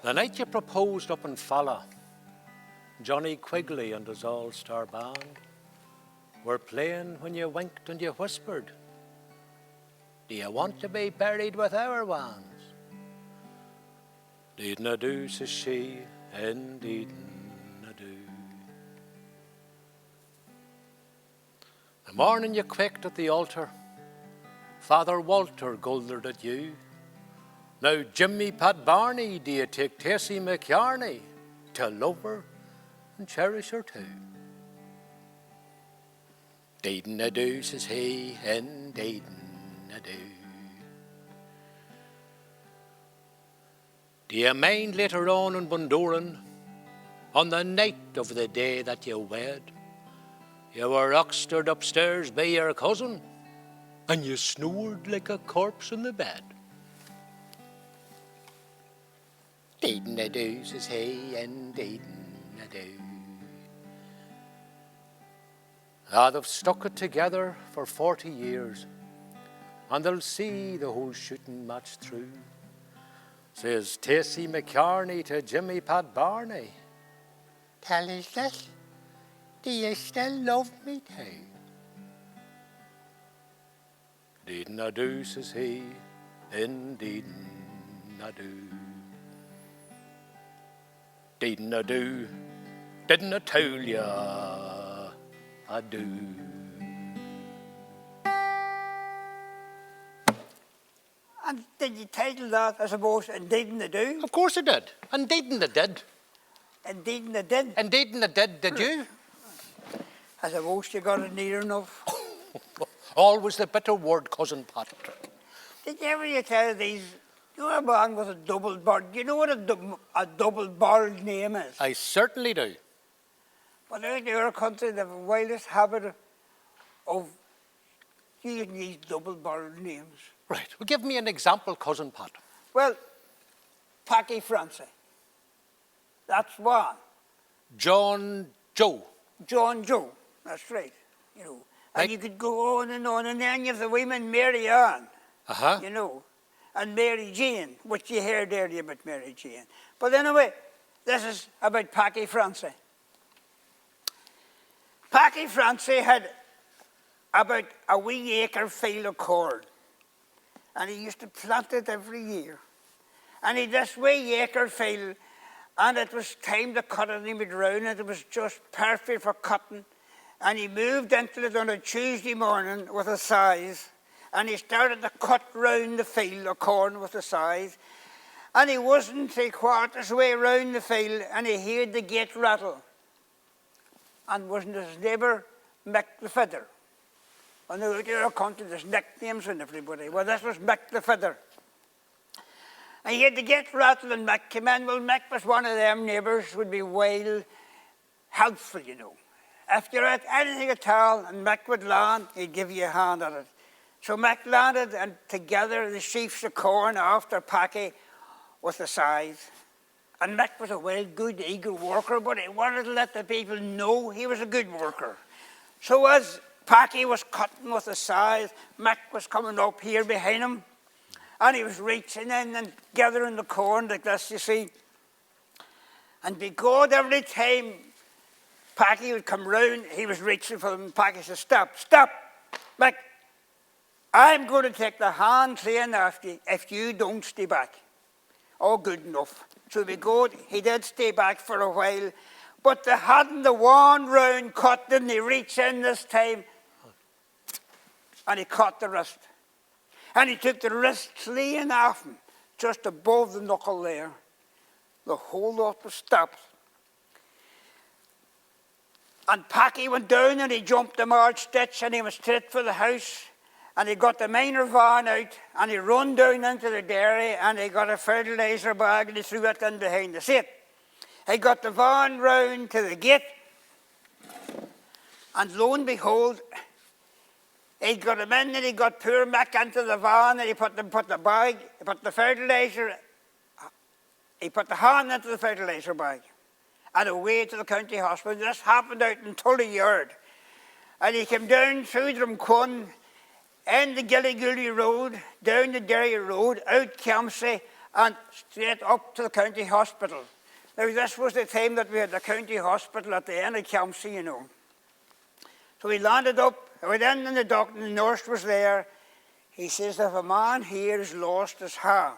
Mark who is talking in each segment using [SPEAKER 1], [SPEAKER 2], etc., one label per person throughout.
[SPEAKER 1] The night you proposed up in Falla, Johnny Quigley and his all-star band were playing when you winked and you whispered, "Do you want to be buried with our ones?" "Deed na do," says she, "indeed na do." The morning you quaked at the altar, Father Walter goldered at you. "Now, Jimmy Pat Barney, do you take Tessie McCarney to love her and cherish her too?" "Deed na do," says he, "indeed na do." Do you mind later on in Bundoran, on the night of the day that you wed, you were oxtered upstairs by your cousin and you snored like a corpse in the bed? "Deed na do," says he, "indeed na do." They've stuck it together for 40 years and they'll see the whole shooting match through. Says Tessie McCarney to Jimmy Pat Barney, "Tell us this, do you still love me too?" "Deed na do," says he, "indeed na do." "Deed na do, didn't I tell ya I do?"
[SPEAKER 2] And did you title that, I suppose, "Indeed na do"?
[SPEAKER 1] Of course I did. Indeed na did.
[SPEAKER 2] Indeed na did.
[SPEAKER 1] Indeed na did you?
[SPEAKER 2] I suppose you got it near enough.
[SPEAKER 1] Always the bitter word, Cousin Pat.
[SPEAKER 2] Did you ever tell these, you know a man with a double barrel, do you know what a double barreled name is?
[SPEAKER 1] I certainly do.
[SPEAKER 2] But out in our country, they have the wildest habit of using these double barreled names.
[SPEAKER 1] Right. Well, give me an example, Cousin Pat.
[SPEAKER 2] Well, Packy Francie. That's one.
[SPEAKER 1] John Joe.
[SPEAKER 2] John Joe. That's right. You know. And
[SPEAKER 1] Right.
[SPEAKER 2] you could go on, and then you have the women Mary Ann.
[SPEAKER 1] Uh-huh.
[SPEAKER 2] You know. And Mary Jane, which you heard earlier about Mary Jane. But anyway, this is about Packy Francie. Packy Francie had about a wee acre field of corn. And he used to plant it every year. And he had this wee acre field, and it was time to cut it, and he would round it. It was just perfect for cutting. And he moved into it on a Tuesday morning with a scythe, and he started to cut round the field of corn with a scythe. And he wasn't 3/4 way round the field, and he heard the gate rattle. And wasn't his neighbour Mick the Fiddler? And out in our country, there's nicknames on everybody. Well, this was Mick the Fiddler. And he had to get rattled, and Mick came in. Well, Mick was one of them neighbours, would be wild, helpful, you know. If you had anything at all, and Mick would land, he'd give you a hand at it. So Mick landed, and together the sheaves of corn after Packy with the scythe. And Mick was a well, good, eager worker, but he wanted to let the people know he was a good worker. So as Packy was cutting with the scythe, Mick was coming up here behind him, and he was reaching in and gathering the corn like this, you see. And because every time Packy would come round, he was reaching for them, and Packy said, "Stop, stop, Mick. I'm going to take the hand clean after you if you don't stay back." "Oh, good enough." So we go, he did stay back for a while, but they hadn't the one round cut, didn't he reach in this time? And he caught the wrist. And he took the wrist clean off him, just above the knuckle there. The whole lot was stopped. And Packy went down and he jumped the march ditch and he went straight for the house. And he got the miner van out and he run down into the dairy and he got a fertiliser bag and he threw it in behind the seat. He got the van round to the gate, and lo and behold, he got him in and he got poor Mick into the van and he put the bag, he put the fertiliser, he put the hand into the fertiliser bag and away to the county hospital. This happened out in Tully Yard. And he came down through Drumquin, in the Gilly Road, down the Derry Road, out Kempsey, and straight up to the county hospital. Now, this was the time that we had the county hospital at the end of Campsie, you know. So we landed up, I went in and the doctor, the nurse was there. He says, if a man here has lost his hand,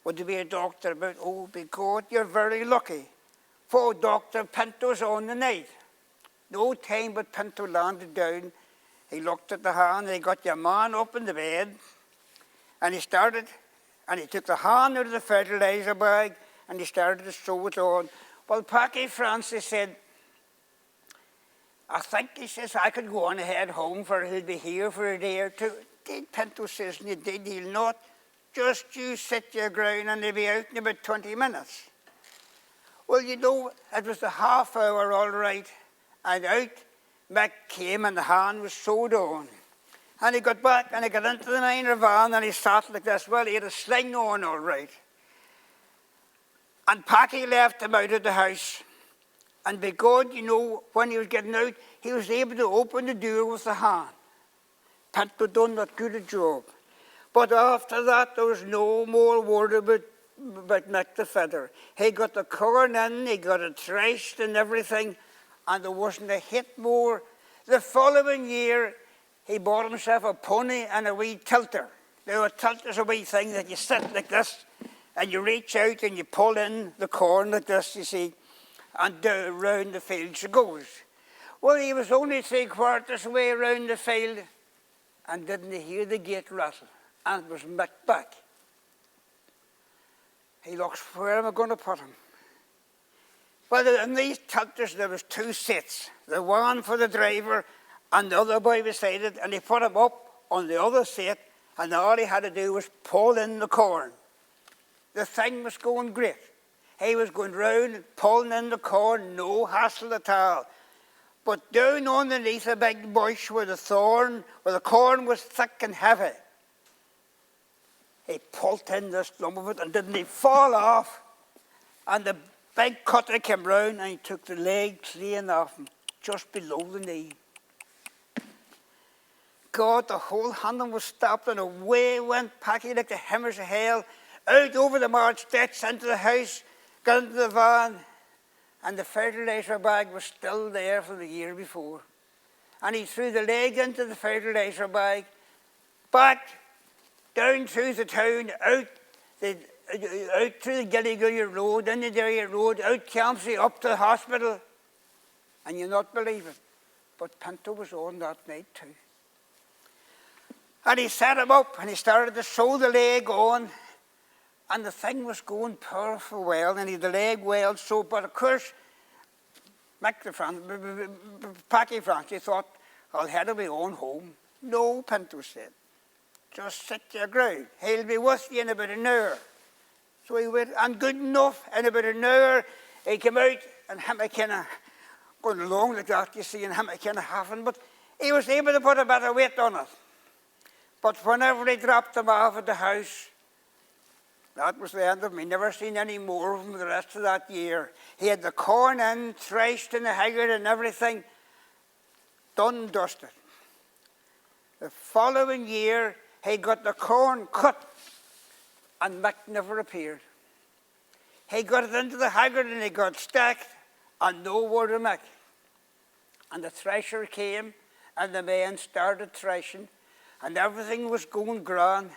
[SPEAKER 2] would there be a doctor about? Oh, by God, you're very lucky. For Dr. Pinto's on the night. No time but Pinto landed down. He looked at the hand, and he got your man up in the bed, and he started, and he took the hand out of the fertilizer bag, and he started to sew it on. Well, Packy Francis said, I think, he says, I could go on ahead home, for he'll be here for a day or two. Indeed, Pinto says, indeed, he'll not. Just you sit your ground, and he'll be out in about 20 minutes. Well, you know, it was the half hour, all right, and out Mick came, and the hand was sewed on. And he got back, and he got into the minor van, and he sat like this. Well, he had a sling on, all right. And Packy left him out of the house. And by God, you know, when he was getting out, he was able to open the door with the hand. Pinto done that good a job. But after that, there was no more word about Mick the Feather. He got the corn in, he got it threshed and everything, and there wasn't a hit more. The following year, he bought himself a pony and a wee tilter. Now, a tilter's a wee thing that you sit like this, and you reach out and you pull in the corn like this, you see, and down round the field she goes. Well, he was only 3/4 way around the field and didn't hear the gate rattle, and it was Mick back. He looks, where am I going to put him? Well, in these tilters there was 2 seats, the one for the driver and the other boy beside it, and he put him up on the other seat, and all he had to do was pull in the corn. The thing was going great. He was going round and pulling in the corn, no hassle at all. But down underneath a big bush where the corn was thick and heavy, he pulled in this lump of it, and didn't he fall off? And the big cutter came round, and he took the leg clean off him, just below the knee. God, the whole handle was stopped, and away went Packy like the hammers of hell, out over the march ditch, into the house, got into the van, and the fertilizer bag was still there from the year before. And he threw the leg into the fertilizer bag, back, down through the town, out through the Gilly Road, in the Derry Road, out Campsie, up to the hospital. And you'll not believe it, but Pinto was on that night too. And he set him up, and he started to sew the leg on, and the thing was going powerful well, and he had the leg well sewed. But of course, Packy Francis thought, I'll head away on home. No, Pinto said, just sit your ground. He'll be with you in about an hour. So he went, and good enough, in about an hour, he came out, and him kind of going along like that, you see, and him kind of having, but he was able to put a bit of weight on it. But whenever he dropped him off at the house, that was the end of him. He never seen any more of him the rest of that year. He had the corn in, threshed in the haggard and everything, done and dusted. The following year, he got the corn cut, and Mick never appeared. He got it into the haggard, and he got stacked, and no word of Mick. And the thresher came, and the men started threshing, and everything was going grand.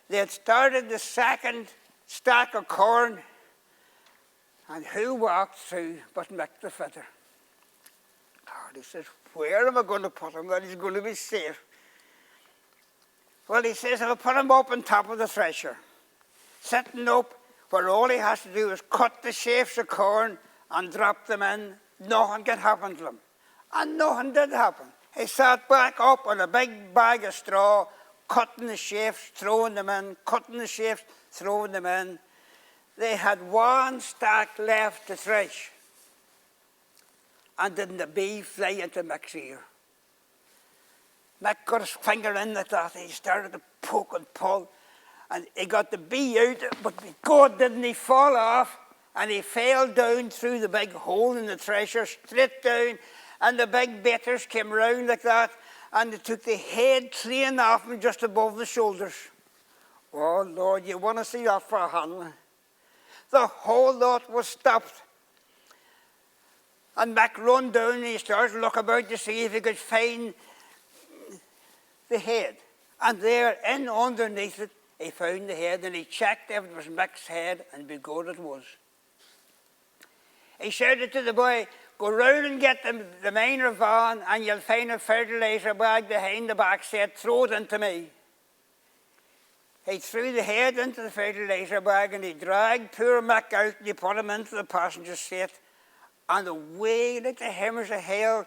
[SPEAKER 2] They had started the second stack of corn, and who walked through but Mick the Fitter? God, he says, where am I going to put him that he's going to be safe? Well, he says, I'll put him up on top of the thresher, sitting up where all he has to do is cut the shafts of corn and drop them in. Nothing can happen to him. And nothing did happen. He sat back up on a big bag of straw, cutting the shafts, throwing them in, cutting the shafts, throwing them in. They had 1 stack left to thresh. And then the bee fly into Mick's ear. Mick got his finger in like that, and he started to poke and pull, and he got the bee out, but God, didn't he fall off, and he fell down through the big hole in the thresher, straight down, and the big baiters came round like that, and they took the head clean off him just above the shoulders. Oh, Lord, you want to see that for a hand? The whole lot was stopped. And Mac run down and he started to look about to see if he could find the head. And there, in underneath it, he found the head and he checked if it was Mac's head, and be good it was. He shouted to the boy, go round and get the miner van and you'll find a fertilizer bag behind the back seat, throw it into me. He threw the head into the fertilizer bag and he dragged poor Mac out and he put him into the passenger seat, and away like the hammers of hell,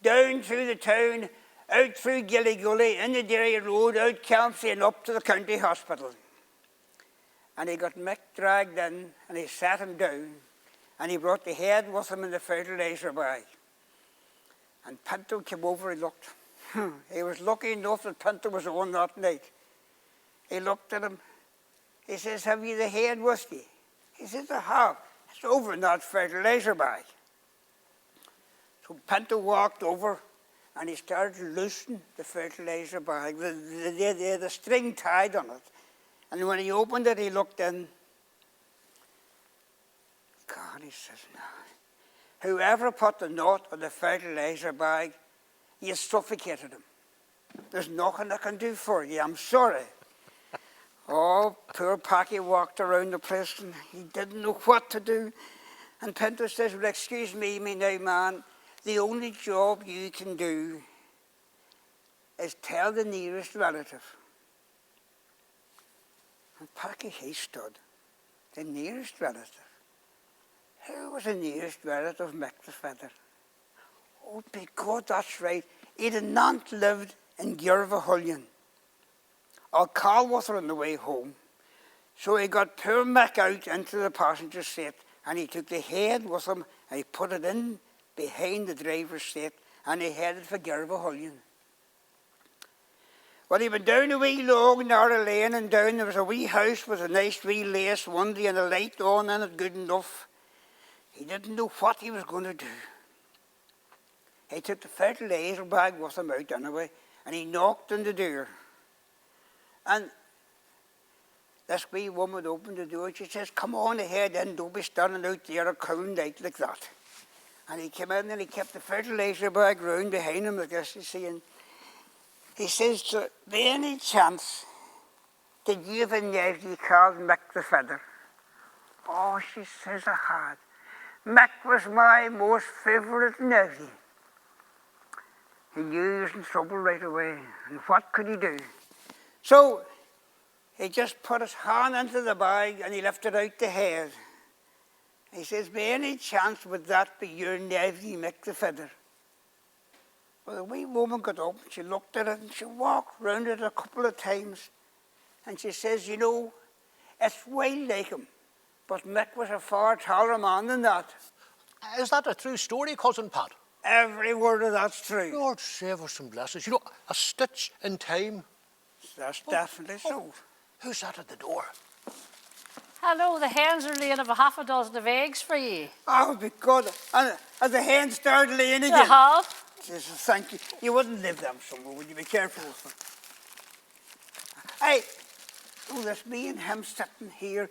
[SPEAKER 2] down through the town, out through Gilly Gully, in the Derry Road, out Campsie and up to the county hospital. And he got Mick dragged in and he sat him down and he brought the head with him in the fertilizer bag. And Pinto came over and looked. He was lucky enough that Pinto was on that night. He looked at him. He says, have you the head with you? He says, I have. It's over in that fertilizer bag. So Pinto walked over and he started to loosen the fertilizer bag, the string tied on it. And when he opened it, he looked in. God, he says, no. Whoever put the knot on the fertilizer bag, you suffocated him. There's nothing I can do for you, I'm sorry. Oh, poor Packy walked around the place and he didn't know what to do. And Pinto says, well, excuse me now, man, the only job you can do is tell the nearest relative. And Packy, he stood. The nearest relative. Who was the nearest relative of Mick the Feather? Oh, by God, that's right. He'd a aunt lived in Girvahullion. I'll call with her on the way home. So he got poor Mick out into the passenger seat and he took the head with him and he put it in behind the driver's seat and he headed for Girvahullion. Well, he went down a wee long narrow lane and down there was a wee house with a nice wee lace window and a light on in it good enough. He didn't know what he was going to do. He took the fertilizer bag with him out anyway and he knocked on the door. And this wee woman opened the door and she says, come on ahead in, don't be standing out there a cold night like that. And he came in and he kept the fertilizer bag round behind him like this, you see, and he says, to by any chance, did you have a nephew called Mick the Feather? Oh, she says, I had. Mick was my most favourite nephew. He knew he was in trouble right away, and what could he do? So he just put his hand into the bag and he lifted out the head. He says, by any chance would that be your nephew, Mick the Feather? Well, the wee woman got up and she looked at it and she walked round it a couple of times and she says, you know, it's well like him, but Mick was a far taller man than that.
[SPEAKER 1] Is that a true story, Cousin Pat?
[SPEAKER 2] Every word of that's true.
[SPEAKER 1] Lord save us and bless us. You know, a stitch in time.
[SPEAKER 2] That's definitely so.
[SPEAKER 1] Who's that at the door?
[SPEAKER 3] Hello, the hens are laying of a half a dozen of eggs for you.
[SPEAKER 2] Oh, be good. And as the hen started laying again.
[SPEAKER 3] You have?
[SPEAKER 2] Jesus, thank you. You wouldn't leave them somewhere, would you? Be careful with them. Hey, oh, there's me and him sitting here.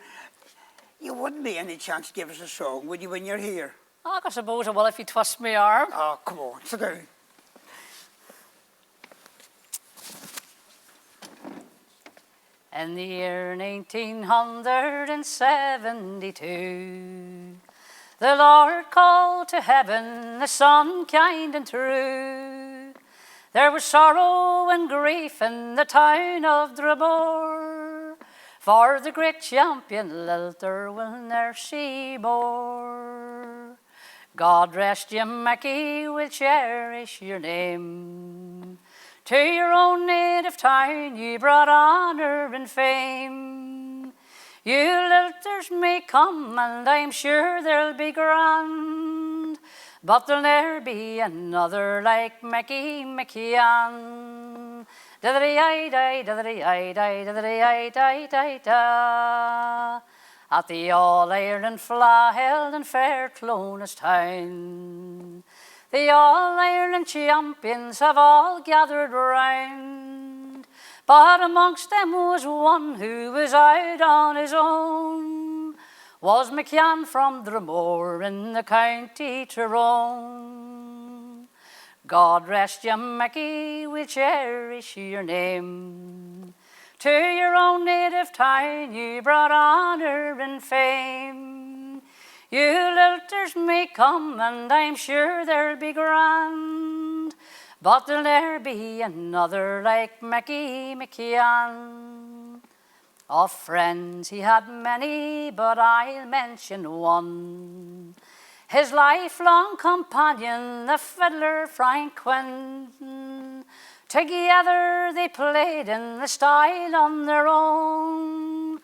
[SPEAKER 2] You wouldn't by any chance give us a song, would you, when you're here?
[SPEAKER 3] Oh, I suppose I will if you twist my arm.
[SPEAKER 2] Oh, come on, sit down.
[SPEAKER 3] In the year 1972, the Lord called to heaven the Son kind and true. There was sorrow and grief in the town of Drumquin, for the great champion Lilter will ne'er see more. God rest you, Mickey, will cherish your name. To your own native town you brought honour and fame. You Lilters may come and I'm sure they'll be grand, but there'll ne'er be another like Mickey McKeon. Da-da-dee-ay-day, da-da-dee-ay-day, da-da-dee-ay-day-day-da. At the All-Ireland Fleadh held in fair Clonestown, the All-Ireland champions have all gathered round. But amongst them was one who was out on his own, was McCann from Drumore in the county Tyrone. God rest you, Mickey, we'll cherish your name. To your own native town you brought honour and fame. You lilters may come, and I'm sure they'll be grand, but there'll ne'er be another like Mickey McCann. Of friends he had many, but I'll mention one. His lifelong companion, the fiddler Frank Quinn. Together they played in the style on their own,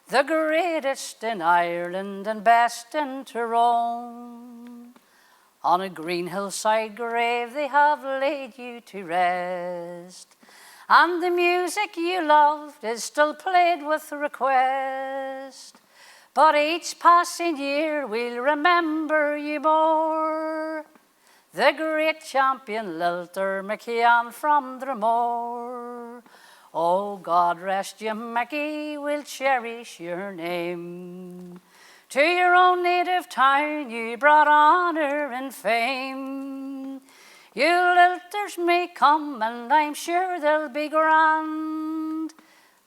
[SPEAKER 3] the greatest in Ireland and best in Tyrone. On a green hillside grave they have laid you to rest, and the music you loved is still played with request. But each passing year we'll remember you more, the great champion lilter McCann from Drumore. Oh, God rest you, Mickey, we'll cherish your name. To your own native town you brought honour and fame. You lilters may come, and I'm sure they'll be grand,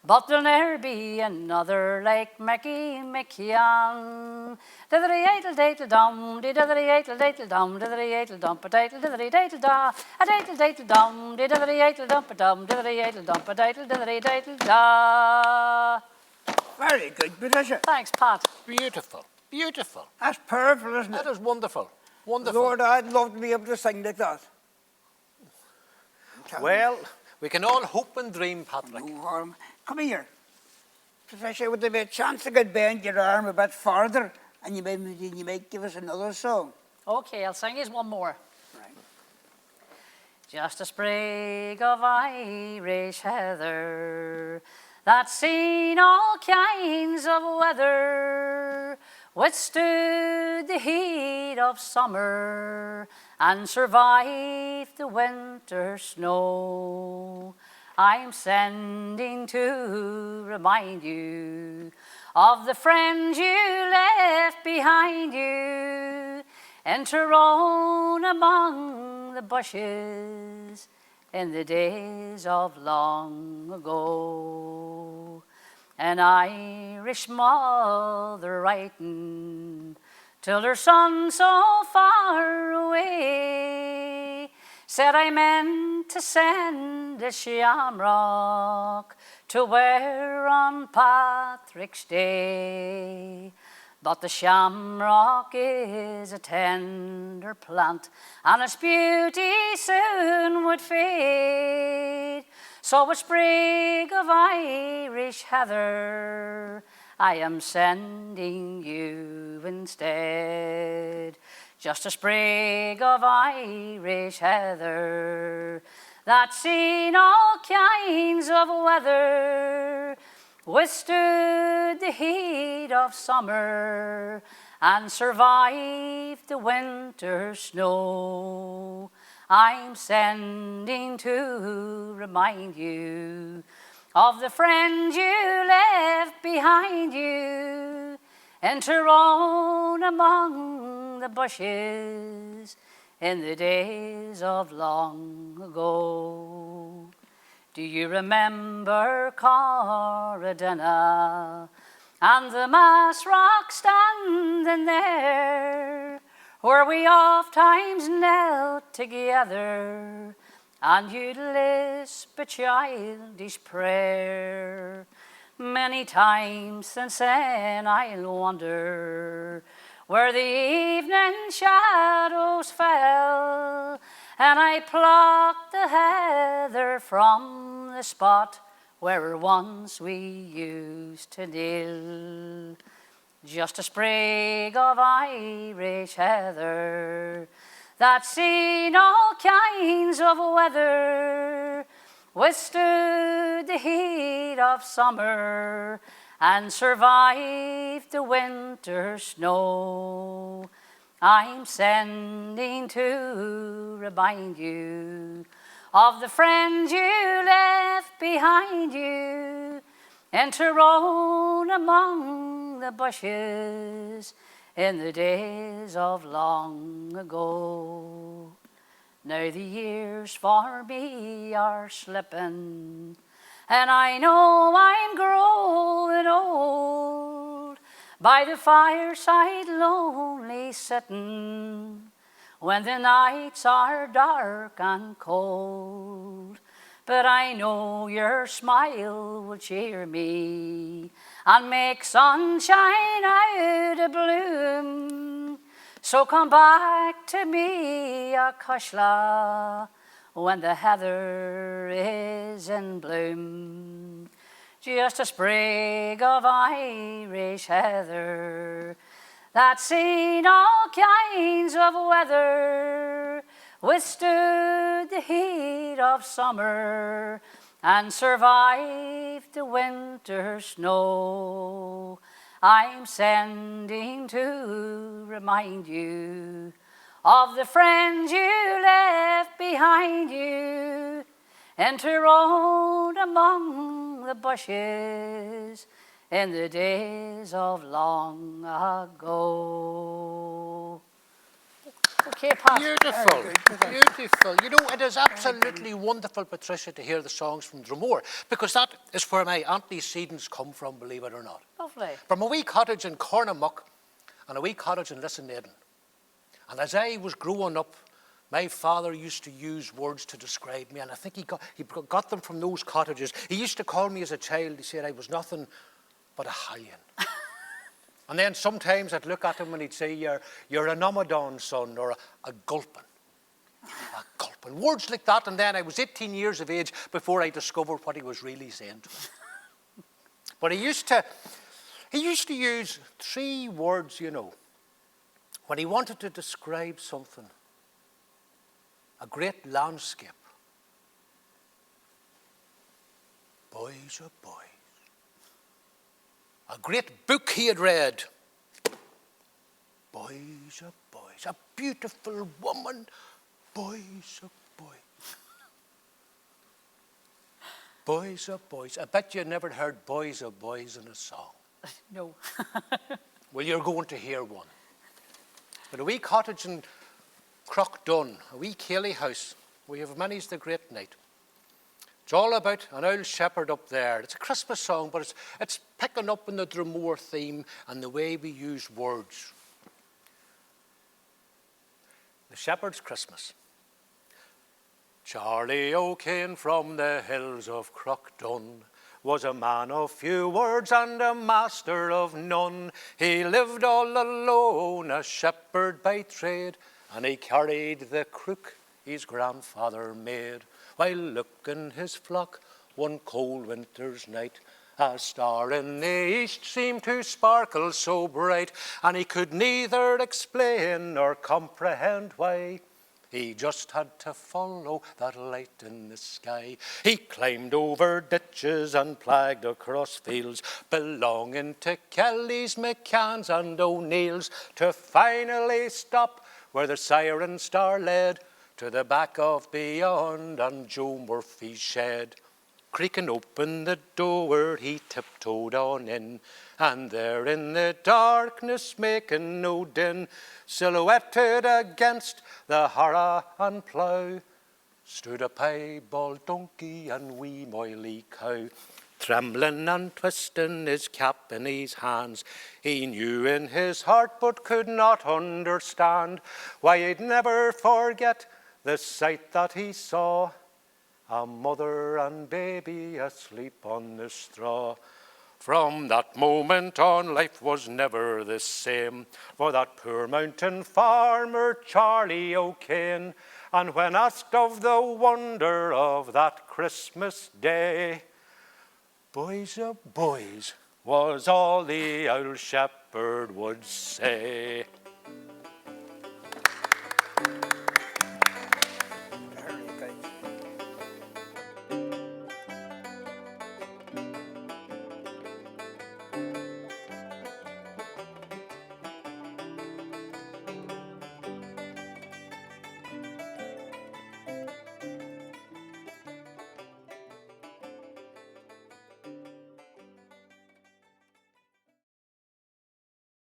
[SPEAKER 3] but there'll ne'er be another like Mickey McCann. Diddly-atle-datle-dum, diddly-atle-datle-dum, diddly-atle-dump-a-datle, diddly-datle-da, a-datle-datle-dum, diddly-atle-dump-a-dum, diddly-atle-dump-a-datle, diddly-datle-da.
[SPEAKER 2] Very good, Patricia.
[SPEAKER 3] Thanks, Pat.
[SPEAKER 1] Beautiful, beautiful.
[SPEAKER 2] That's powerful, isn't
[SPEAKER 1] That
[SPEAKER 2] it?
[SPEAKER 1] is wonderful, wonderful.
[SPEAKER 2] Lord, I'd love to be able to sing like that.
[SPEAKER 1] Well, we can all hope and dream, Patrick.
[SPEAKER 2] No harm. Come here. Patricia, would there be a chance I could bend your arm a bit farther, and you might give us another song?
[SPEAKER 3] Okay, I'll sing you one more.
[SPEAKER 2] Right.
[SPEAKER 3] Just a sprig of Irish heather that's seen all kinds of weather, withstood the heat of summer and survived the winter snow. I'm sending to remind you of the friends you left behind you in Tyrone among the bushes in the days of long ago. An Irish mother writing till her son so far away said, I meant to send a shamrock to wear on Patrick's Day, but the shamrock is a tender plant and its beauty soon would fade. So a sprig of Irish heather I am sending you instead. Just a sprig of Irish heather that's seen all kinds of weather, withstood the heat of summer and survived the winter snow. I'm sending to remind you of the friends you left behind you in Tyrone among the bushes in the days of long ago. Do you remember Corradina and the Mass Rock standing there, where we oft times knelt together and you'd lisp a childish prayer? Many times since then I'll wonder where the evening shadows fell, and I plucked the heather from the spot where once we used to kneel. Just a sprig of Irish heather that's seen all kinds of weather, withstood the heat of summer and survived the winter snow. I'm sending to remind you of the friends you left behind you, enthroned among the bushes in the days of long ago. Now the years for me are slipping, and I know I'm growing old, by the fireside lonely sitting, when the nights are dark and cold. But I know your smile will cheer me and make sunshine out of bloom. So come back to me, Acushla, when the heather is in bloom. Just a sprig of Irish heather that's seen all kinds of weather, withstood the heat of summer and survived the winter snow. I'm sending to remind you of the friends you left behind you, enthroned among the bushes in the days of long ago. Okay, Pat.
[SPEAKER 1] Beautiful, beautiful. You know, it is absolutely wonderful, Patricia, to hear the songs from Drumore, because that is where my antecedents come from, believe it or not.
[SPEAKER 3] Lovely.
[SPEAKER 1] From a wee cottage in Cornamuck and a wee cottage in Lissonaden. And as I was growing up, my father used to use words to describe me, and I think he got them from those cottages. He used to call me as a child, he said I was nothing but a hallion. And then sometimes I'd look at him and he'd say, you're an Omadon, son, or a gulpin. A gulpin. Words like that, and then I was 18 years of age before I discovered what he was really saying to me. But he used to use 3 words, you know, when he wanted to describe something. A great landscape. Boys, oh boys. A great book he had read. Boys, oh boys. A beautiful woman. Boys, oh boys. Boys, oh boys. I bet you never heard boys, oh boys in a song.
[SPEAKER 3] No.
[SPEAKER 1] Well, you're going to hear one. But a wee cottage in Crockdun, a wee Ceilí house, we have many's the great night. It's all about an old shepherd up there. It's a Christmas song, but it's picking up in the Drumore theme and the way we use words. The Shepherd's Christmas. Charlie O'Kane from the hills of Crockdun was a man of few words and a master of none. He lived all alone, a shepherd by trade, and he carried the crook his grandfather made. While looking his flock one cold winter's night, a star in the east seemed to sparkle so bright, and he could neither explain nor comprehend why. He just had to follow that light in the sky. He climbed over ditches and plagged across fields belonging to Kellys, McCanns and O'Neills, to finally stop where the siren star led to the back of beyond and Joe Murphy's shed. Creaking open the door, he tiptoed on in, and there in the darkness, making no din, silhouetted against the harrow and plough, stood a piebald donkey and wee moily cow. Trembling and twisting his cap in his hands, he knew in his heart but could not understand why he'd never forget the sight that he saw, a mother and baby asleep on the straw. From that moment on, life was never the same for that poor mountain farmer, Charlie O'Kane. And when asked of the wonder of that Christmas day, boys, oh boys, was all the old shepherd would say.